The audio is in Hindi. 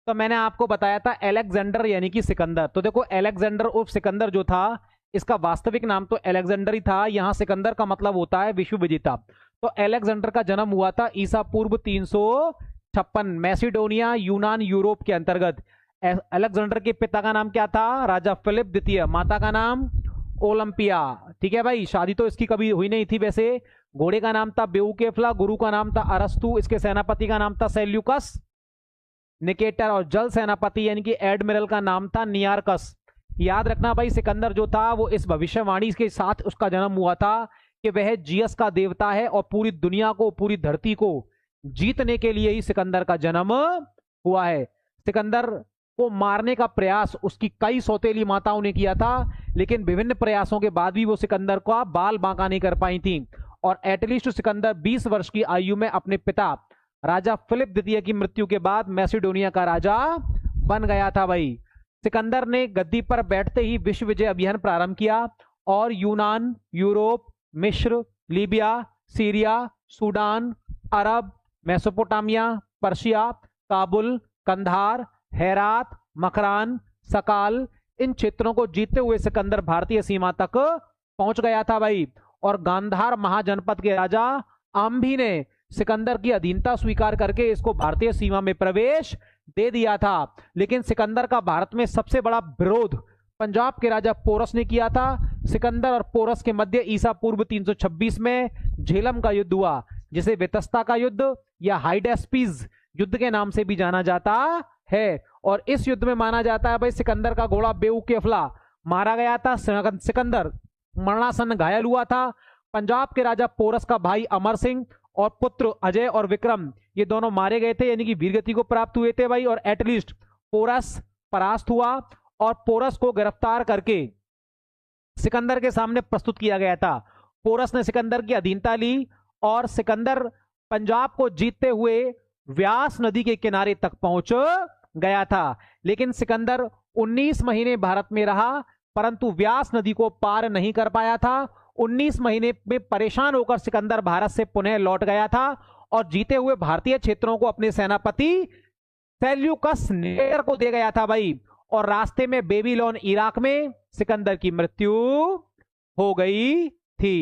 तो मैंने आपको बताया था अलेक्जेंडर यानी कि सिकंदर। तो देखो अलेक्जेंडर उर्फ सिकंदर जो था, इसका वास्तविक नाम तो अलेक्जेंडर ही था। यहां सिकंदर का मतलब होता है विश्व विजेता। तो अलेक्जेंडर का जन्म हुआ था ईसा पूर्व 356 मैसिडोनिया यूनान यूरोप के अंतर्गत। अलेक्जेंडर के पिता का नाम क्या था? राजा फिलिप द्वितीय। माता का नाम ओलंपिया। ठीक है भाई, शादी तो इसकी कभी हुई नहीं थी वैसे। घोड़े का नाम था बेउकेफला, गुरु का नाम था अरस्तु, इसके सेनापति का नाम था सेल्यूकस निकेटर, और जल सेनापति यानी कि एडमिरल का नाम था नियारकस। याद रखना भाई, सिकंदर जो था वो इस भविष्यवाणी के साथ उसका जन्म हुआ था कि वह जियस का देवता है और पूरी दुनिया को, पूरी धरती को जीतने के लिए ही सिकंदर का जन्म हुआ है। सिकंदर को मारने का प्रयास उसकी कई सौतेली माताओं ने किया था, लेकिन विभिन्न प्रयासों के बाद भी वो सिकंदर का बाल बांका नहीं कर पाई थी। और एटलीस्ट सिकंदर 20 वर्ष की आयु में अपने पिता राजा फिलिप द्वितीय की मृत्यु के बाद मैसिडोनिया का राजा बन गया था भाई। सिकंदर ने गद्दी पर बैठते ही विश्व विजय अभियान प्रारंभ किया और यूनान, यूरोप, मिस्र, लीबिया, सीरिया, सूडान, अरब, मेसोपोटामिया, पर्शिया, काबुल, कंधार, हेरात, मकरान, सकाल, इन क्षेत्रों को जीतते हुए सिकंदर भारतीय सीमा तक पहुंच गया था भाई। और गांधार महाजनपद के राजा आम्भी ने सिकंदर की अधीनता स्वीकार करके इसको भारतीय सीमा में प्रवेश दे दिया था। लेकिन सिकंदर का भारत में सबसे बड़ा विरोध पंजाब के राजा पोरस ने किया था। सिकंदर और पोरस के मध्य ईसा पूर्व 326 में झेलम का युद्ध हुआ, जिसे वेतस्ता का युद्ध या हाइडेस्पीज युद्ध के नाम से भी जाना जाता है। और इस युद्ध में माना जाता है भाई सिकंदर का घोड़ा बेउकेफला मारा गया था। सिकंदर मरणासन घायल हुआ था। पंजाब के राजा पोरस का भाई अमर सिंह और पुत्र अजय और विक्रम, ये दोनों मारे गए थे, यानी कि वीरगति को प्राप्त हुए थे भाई। और एटलीस्ट पोरस परास्त हुआ और पोरस को गिरफ्तार करके सिकंदर के सामने प्रस्तुत किया गया था। पोरस ने सिकंदर की अधीनता ली और सिकंदर पंजाब को जीतते हुए व्यास नदी के किनारे तक पहुंच गया था। लेकिन सिकंदर 19 महीने भारत में रहा, परंतु व्यास नदी को पार नहीं कर पाया था। 19 महीने में परेशान होकर सिकंदर भारत से पुनः लौट गया था और जीते हुए भारतीय क्षेत्रों को अपने सेनापति सेल्यूकस निकेटर को दे गया था भाई। और रास्ते में बेबीलोन इराक में सिकंदर की मृत्यु हो गई थी।